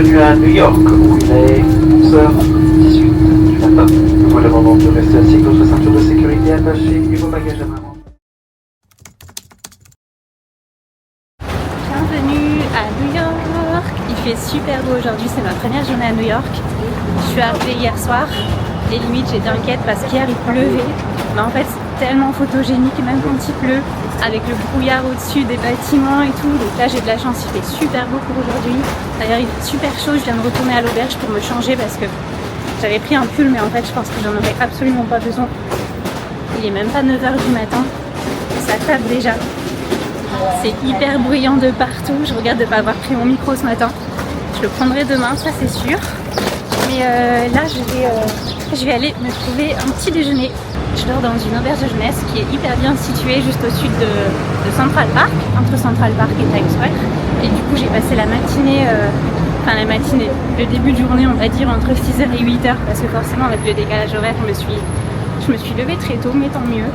bienvenue à New York, où il est 11h18 du matin. Nous vous demandons de rester assis avec votre ceinture de sécurité attachée et vos bagages à main. Bienvenue à New York. Il fait super beau aujourd'hui, c'est ma première journée à New York. Je suis arrivée hier soir et limite j'étais inquiète parce qu'hier il pleuvait. Mais en fait c'est tellement photogénique même quand il pleut, avec le brouillard au-dessus des bâtiments et tout. Donc là j'ai de la chance, il fait super beau pour aujourd'hui. D'ailleurs il fait super chaud, je viens de retourner à l'auberge pour me changer parce que j'avais pris un pull mais en fait je pense que j'en aurais absolument pas besoin. Il est même pas 9h du matin, ça tape déjà. C'est hyper bruyant de partout, je regrette de ne pas avoir pris mon micro ce matin. Je le prendrai demain, ça c'est sûr. Mais là je vais aller me trouver un petit déjeuner. Je dors dans une auberge de jeunesse qui est hyper bien située juste au sud de Central Park, entre Central Park et Times Square. Et du coup j'ai passé la matinée, le début de journée on va dire entre 6h et 8h parce que forcément avec le décalage horaire je me suis levée très tôt mais tant mieux.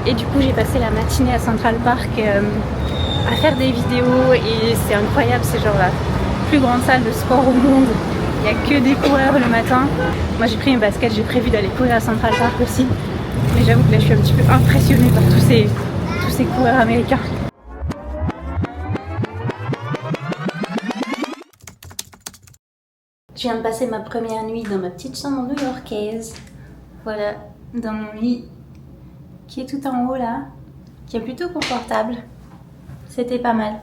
Et du coup j'ai passé la matinée à Central Park à faire des vidéos et c'est incroyable, c'est genre la plus grande salle de sport au monde. Il n'y a que des coureurs le matin. Moi j'ai pris mes baskets, j'ai prévu d'aller courir à Central Park aussi. Mais j'avoue que là je suis un petit peu impressionnée par tous ces coureurs américains. Je viens de passer ma première nuit dans ma petite chambre new-yorkaise. Voilà, dans mon lit qui est tout en haut là, qui est plutôt confortable. C'était pas mal.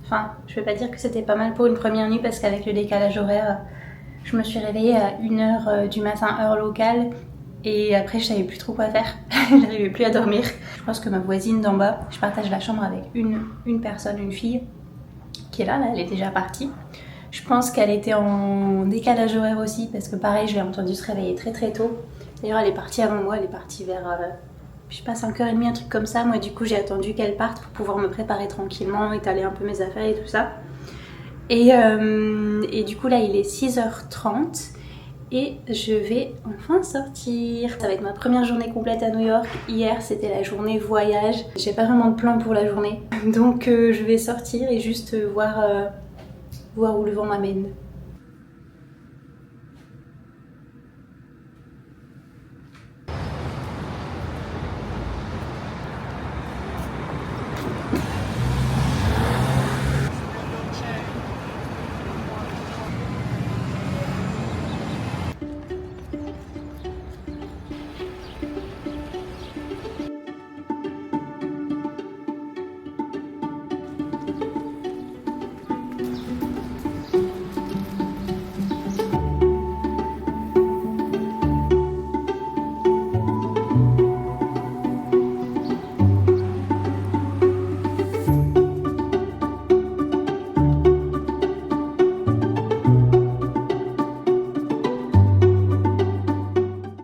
Enfin, je vais pas dire que c'était pas mal pour une première nuit parce qu'avec le décalage horaire, je me suis réveillée à 1h du matin heure locale et après je savais plus trop quoi faire. J'arrivais plus à dormir. Je pense que ma voisine d'en bas, je partage la chambre avec une personne, une fille qui est là, elle est déjà partie. Je pense qu'elle était en décalage horaire aussi parce que pareil, je l'ai entendue se réveiller très très tôt. D'ailleurs, elle est partie avant moi, elle est partie vers je sais pas, 5h30, un truc comme ça. Moi du coup j'ai attendu qu'elle parte pour pouvoir me préparer tranquillement, étaler un peu mes affaires et tout ça. Et du coup là il est 6h30 et je vais enfin sortir. Ça va être ma première journée complète à New York. Hier c'était la journée voyage. J'ai pas vraiment de plan pour la journée. Donc je vais sortir et juste voir où le vent m'amène.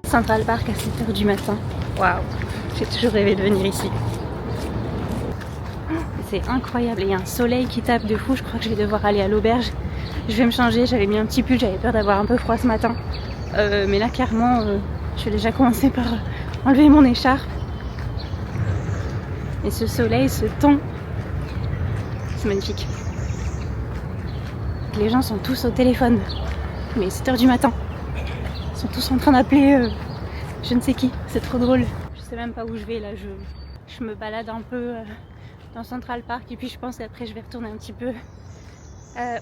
Central Park à 7h du matin. Waouh, j'ai toujours rêvé de venir ici. C'est incroyable, il y a un soleil qui tape de fou. Je crois que je vais devoir aller à l'auberge. Je vais me changer, j'avais mis un petit pull, j'avais peur d'avoir un peu froid ce matin. Mais là clairement, je vais déjà commencer par enlever mon écharpe. Et ce soleil, ce temps, c'est magnifique. Les gens sont tous au téléphone, mais 7h du matin. Ils sont tous en train d'appeler je ne sais qui, c'est trop drôle. Je sais même pas où je vais là, je me balade un peu dans Central Park et puis je pense qu'après je vais retourner un petit peu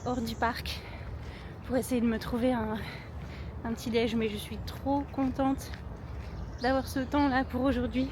hors du parc pour essayer de me trouver un petit déj, mais je suis trop contente d'avoir ce temps là pour aujourd'hui.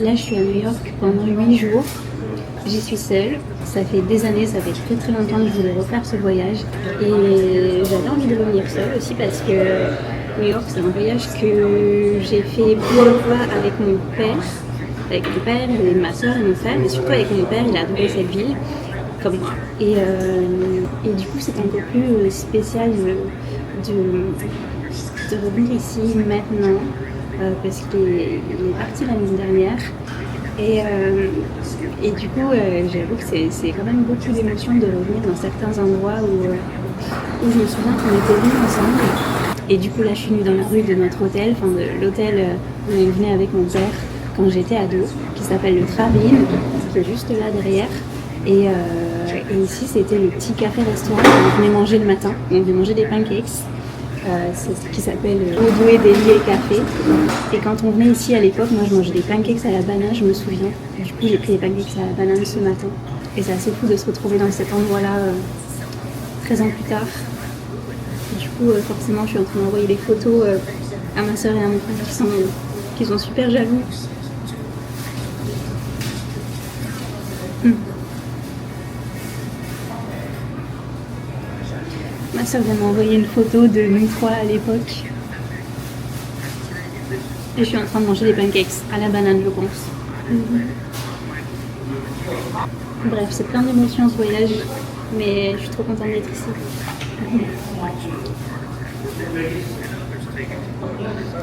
Là, je suis à New York pendant 8 jours. J'y suis seule. Ça fait des années, ça fait très très longtemps que je voulais refaire ce voyage. Et j'avais envie de revenir seule aussi parce que New York, c'est un voyage que j'ai fait plusieurs fois avec mon père. Avec mon père, et ma soeur et mon frère, mais surtout avec mon père, il a adoré cette ville, comme moi. Et du coup, c'est encore plus spécial de revenir ici maintenant. Parce qu'il est parti l'année dernière et du coup j'avoue que c'est quand même beaucoup d'émotions de revenir dans certains endroits où je me souviens qu'on était venus ensemble et du coup là je suis venue dans la rue de notre hôtel, enfin de l'hôtel où on venait avec mon père quand j'étais ado, qui s'appelle le Travin, qui est juste là derrière et ici c'était le petit café-restaurant où on venait manger le matin, on venait manger des pancakes. C'est ce qui s'appelle Audoué Deli et Café. Et quand on venait ici à l'époque, moi je mangeais des pancakes à la banane, je me souviens. Du coup j'ai pris les pancakes à la banane ce matin. Et c'est assez fou de se retrouver dans cet endroit-là 13 ans plus tard. Et du coup forcément je suis en train d'envoyer des photos à ma soeur et à mon frère qui sont super jaloux. Ma soeur vient m'envoyer une photo de nous trois à l'époque. Et je suis en train de manger des pancakes à la banane, je pense. Bref, c'est plein d'émotions ce voyage, mais je suis trop contente d'être ici.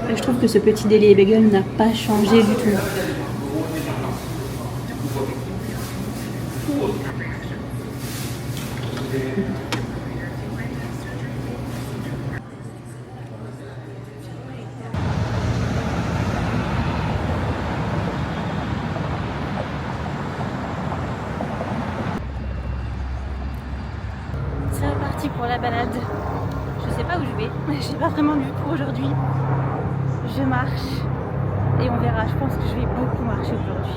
Et je trouve que ce petit deli et bagel n'a pas changé du tout. C'est reparti pour la balade. Je sais pas où je vais, j'ai pas vraiment vu pour aujourd'hui. Je marche et on verra. Je pense que je vais beaucoup marcher aujourd'hui.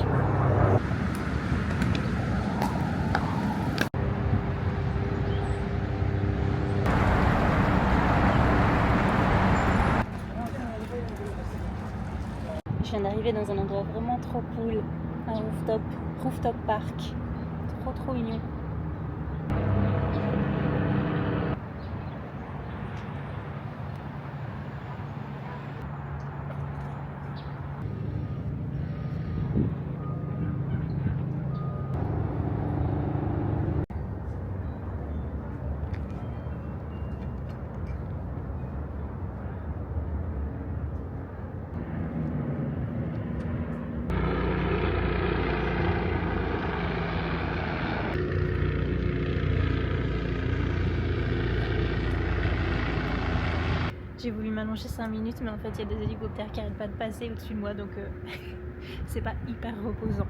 Je viens d'arriver dans un endroit vraiment trop cool, un rooftop park, trop mignon. J'ai voulu m'allonger 5 minutes, mais en fait il y a des hélicoptères qui n'arrêtent pas de passer au-dessus de moi, donc c'est pas hyper reposant.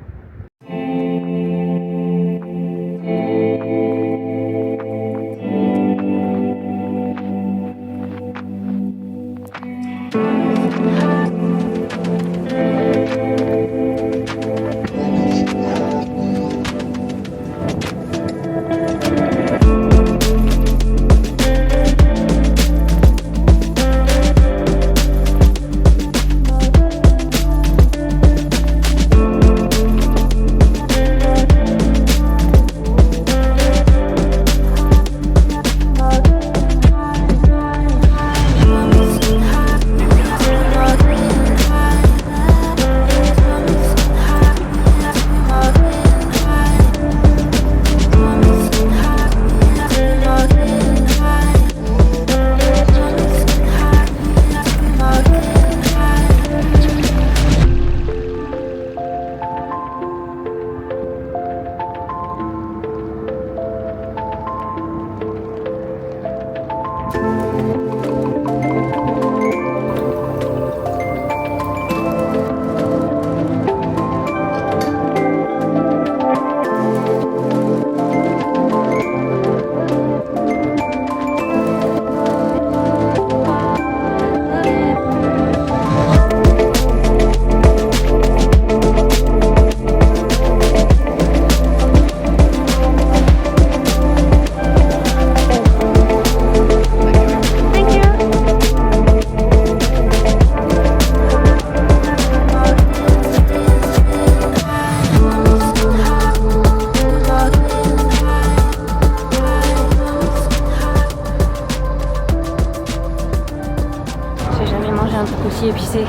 un truc aussi épicé.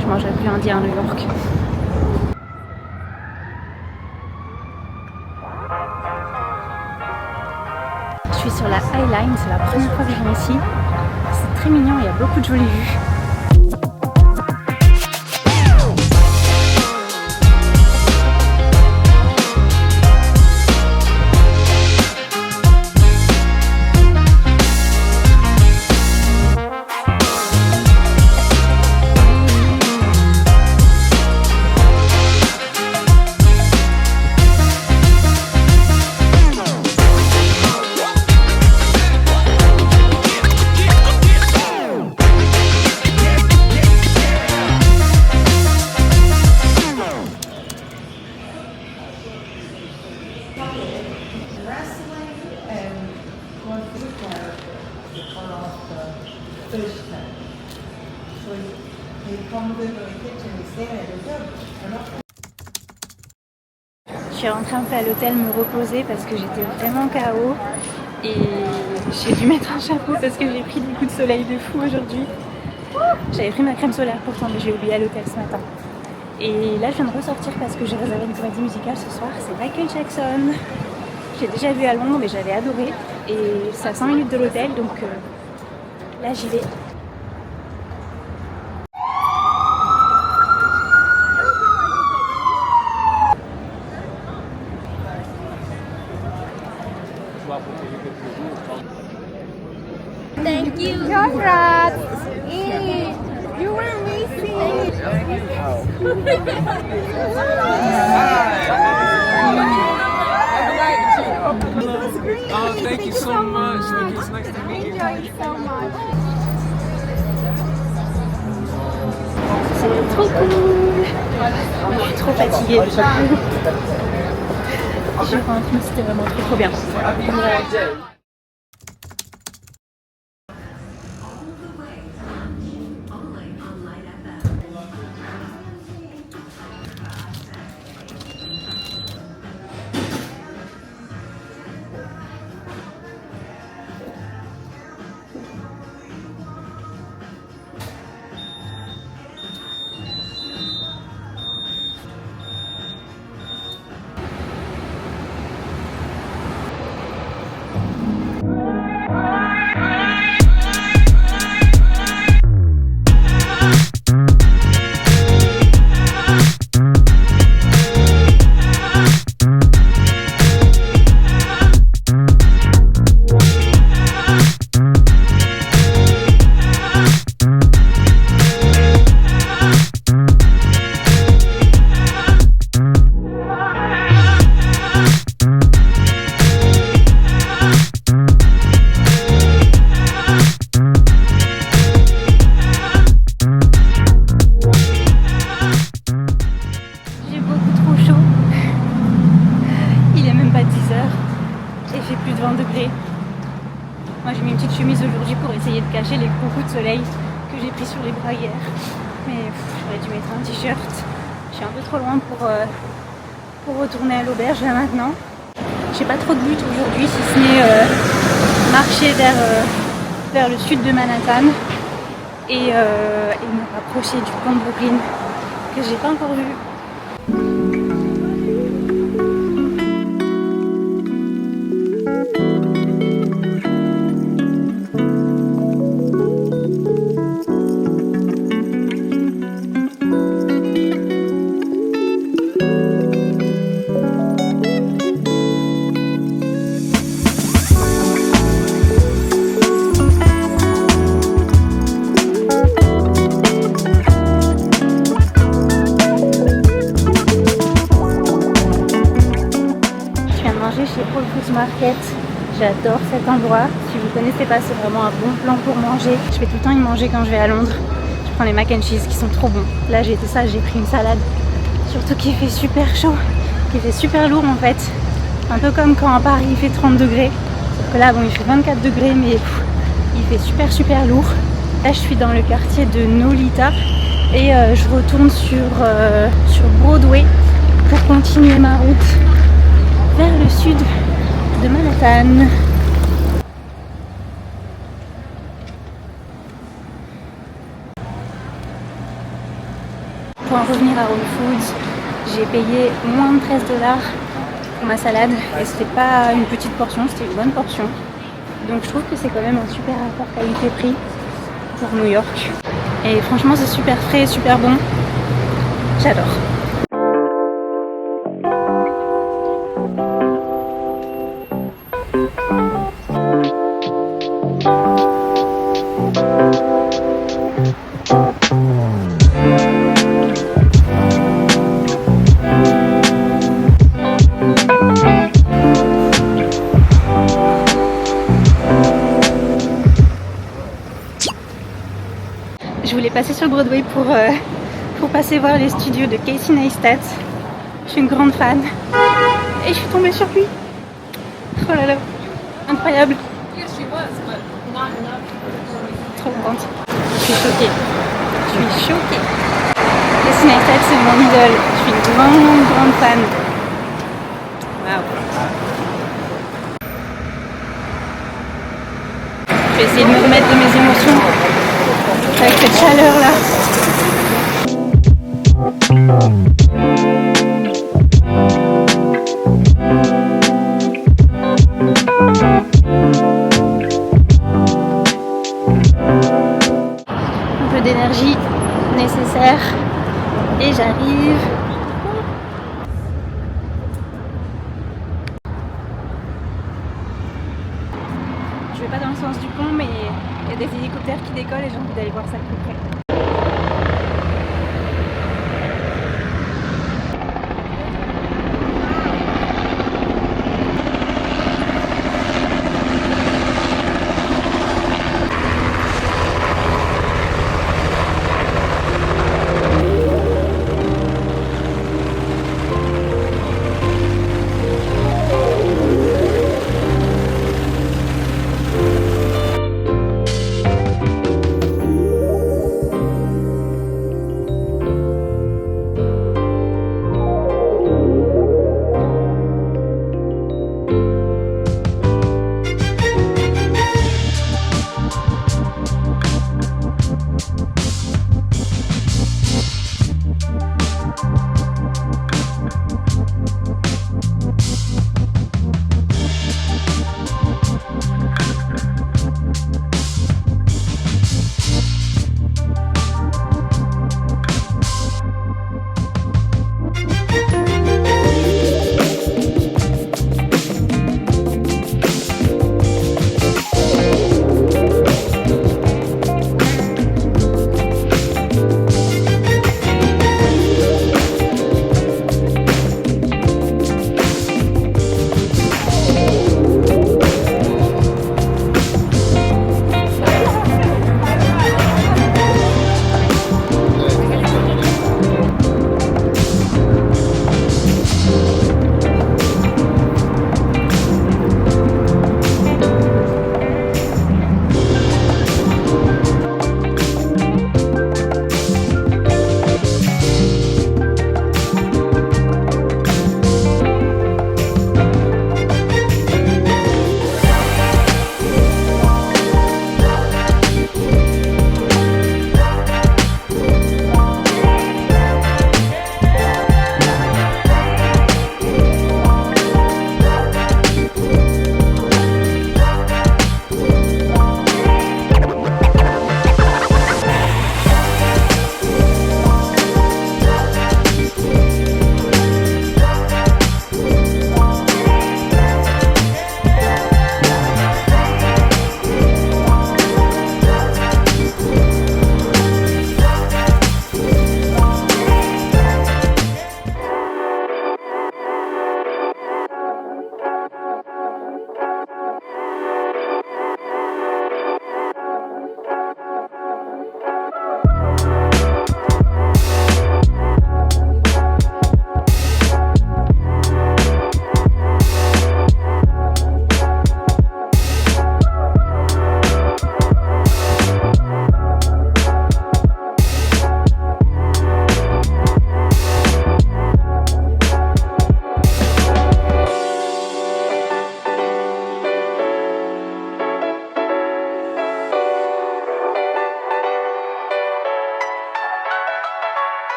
Je mangerai plus indien à New York. Je suis sur la High Line, c'est la première fois que je viens ici. C'est très mignon, il y a beaucoup de jolies vues. Je suis rentrée un peu à l'hôtel me reposer parce que j'étais vraiment KO et j'ai dû mettre un chapeau parce que j'ai pris des coups de soleil de fou aujourd'hui. J'avais pris ma crème solaire pourtant mais j'ai oublié à l'hôtel ce matin. Et là je viens de ressortir parce que j'ai réservé une comédie musicale ce soir, c'est Michael Jackson. J'ai déjà vu à Londres mais j'avais adoré et c'est à 5 minutes de l'hôtel donc là j'y vais. Thank you. Congrats. You were amazing. Oh, thank you so much. Thank you. It's nice to meet you. Enjoyed so much. C'est trop cool. Je suis trop fatiguée. Je rentre mais c'était vraiment trop bien. Moi j'ai mis une petite chemise aujourd'hui pour essayer de cacher les gros coups de soleil que j'ai pris sur les bras hier. Mais j'aurais dû mettre un t-shirt. Je suis un peu trop loin pour retourner à l'auberge là maintenant. J'ai pas trop de but aujourd'hui si ce n'est marcher vers le sud de Manhattan et me rapprocher du pont de Brooklyn que j'ai pas encore vu. Chez Whole Foods Market, j'adore cet endroit. Si vous ne connaissez pas, c'est vraiment un bon plan pour manger. Je fais tout le temps y manger quand je vais à Londres. Je prends les mac and cheese qui sont trop bons. Là j'ai été sage, j'ai pris une salade. Surtout qu'il fait super chaud, qu'il fait super lourd en fait. Un peu comme quand à Paris il fait 30 degrés. Sauf que là bon il fait 24 degrés mais il fait super lourd. Là je suis dans le quartier de Nolita et je retourne sur Broadway pour continuer ma route vers le sud de Manhattan. Pour en revenir à Whole Foods, j'ai payé moins de 13 $ pour ma salade et c'était pas une petite portion, c'était une bonne portion. Donc je trouve que c'est quand même un super rapport qualité-prix pour New York. Et franchement c'est super frais, super bon. J'adore. Je voulais passer sur Broadway pour passer voir les studios de Casey Neistat. Je suis une grande fan. Et je suis tombée sur lui. Oh là là, incroyable. Trop contente. Je suis choquée. Je suis choquée. Casey Neistat, c'est mon idole. Je suis une grande fan. Waouh. Je vais essayer de me remettre de mes émotions avec cette chaleur là. Un peu d'énergie nécessaire et j'arrive. Je vais pas dans le sens du pont, mais il y a des hélicoptères qui décollent et j'ai envie d'aller voir ça de plus près.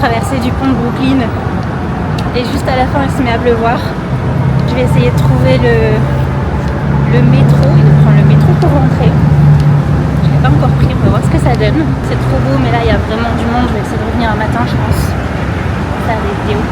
traversée du pont de Brooklyn. Et juste à la fin, il se met à pleuvoir. Je vais essayer de trouver le métro et de prendre le métro pour rentrer. Je l'ai pas encore pris, on va voir ce que ça donne. C'est trop beau, mais là il y a vraiment du monde. Je vais essayer de revenir un matin, je pense, pour faire des vidéos.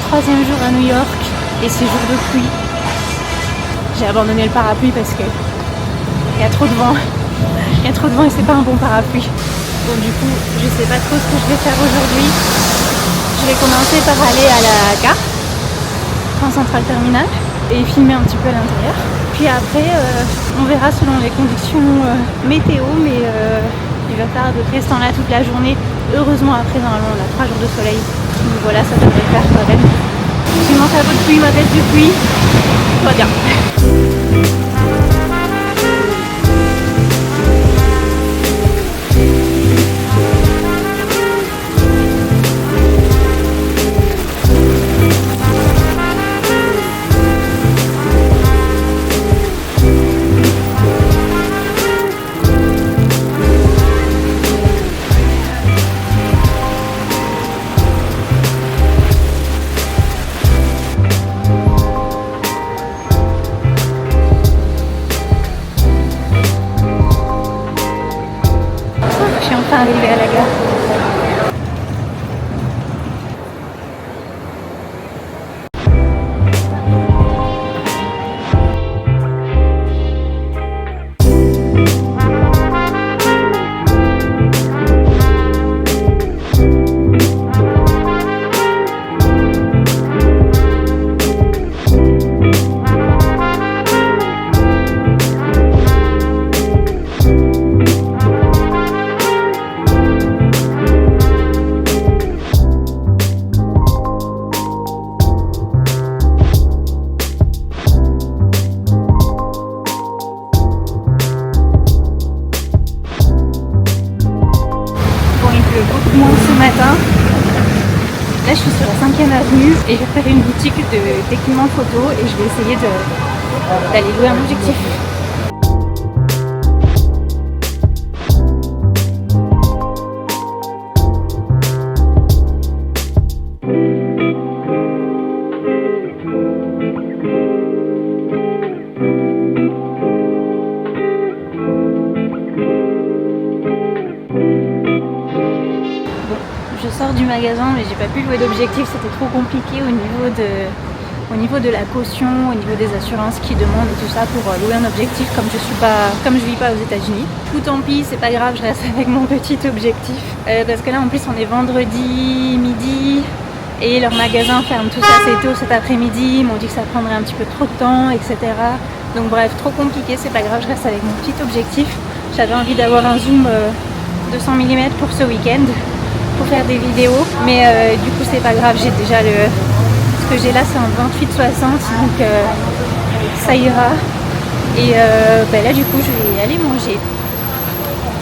Troisième jour à New York et c'est jour de pluie. J'ai abandonné le parapluie parce que il y a trop de vent. Il y a trop de vent et c'est pas un bon parapluie. Donc du coup, je sais pas trop ce que je vais faire aujourd'hui. Je vais commencer par aller à la gare, en centrale terminale, et filmer un petit peu à l'intérieur. Puis après, on verra selon les conditions météo, mais il va faire de ce temps-là toute la journée. Heureusement, après, normalement, on a 3 jours de soleil. Donc voilà, ça devrait faire quand même. J'ai mon chapeau de pluie, ma veste de pluie. Tout va bien. Arrivé à la gare. Beaucoup moins ce matin. Là je suis sur la 5e avenue et je vais faire une boutique d'équipement photo et je vais essayer d'aller louer un objectif. Je sors du magasin mais j'ai pas pu louer d'objectif, c'était trop compliqué au niveau de la caution, au niveau des assurances qui demandent et tout ça pour louer un objectif comme je vis pas aux États-Unis. Tout tant pis, c'est pas grave, je reste avec mon petit objectif parce que là en plus on est vendredi midi et leur magasin ferme tout ça assez tôt cet après-midi, ils m'ont dit que ça prendrait un petit peu trop de temps, etc. Donc bref, trop compliqué, c'est pas grave, je reste avec mon petit objectif. J'avais envie d'avoir un zoom 200 mm pour ce week-end pour faire des vidéos, mais du coup c'est pas grave, j'ai déjà ce que j'ai là c'est un 28-60 donc ça ira et là du coup je vais aller manger.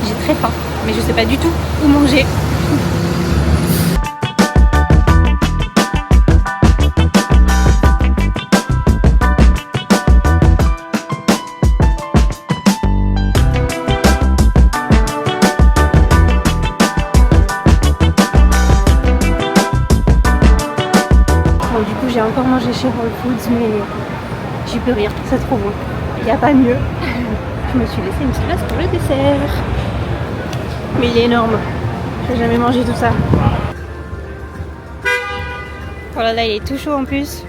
J'ai très faim mais je sais pas du tout où manger. chez Whole Foods, mais j'y peux rien, c'est trop bon. Il n'y a pas mieux. Je me suis laissé une petite place pour le dessert. Mais il est énorme. J'ai jamais mangé tout ça. Oh là là, il est tout chaud en plus.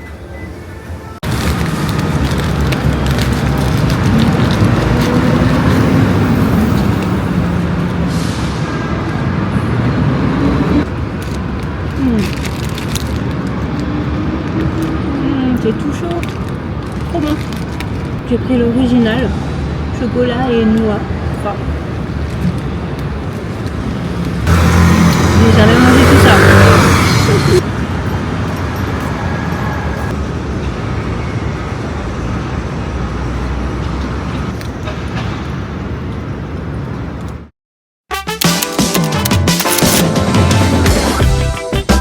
C'est tout chaud. Trop bon. J'ai pris l'original. Chocolat et noix. Enfin, j'ai jamais mangé tout ça.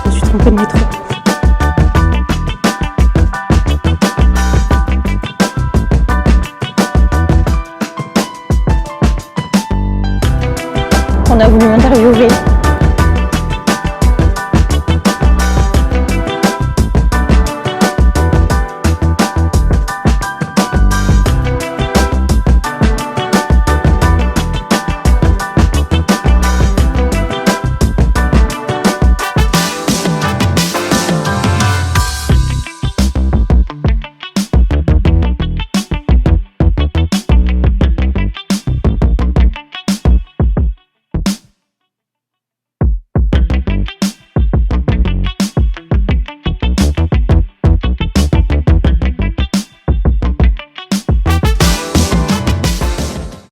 Je suis trompée de métro. On a voulu m'interviewer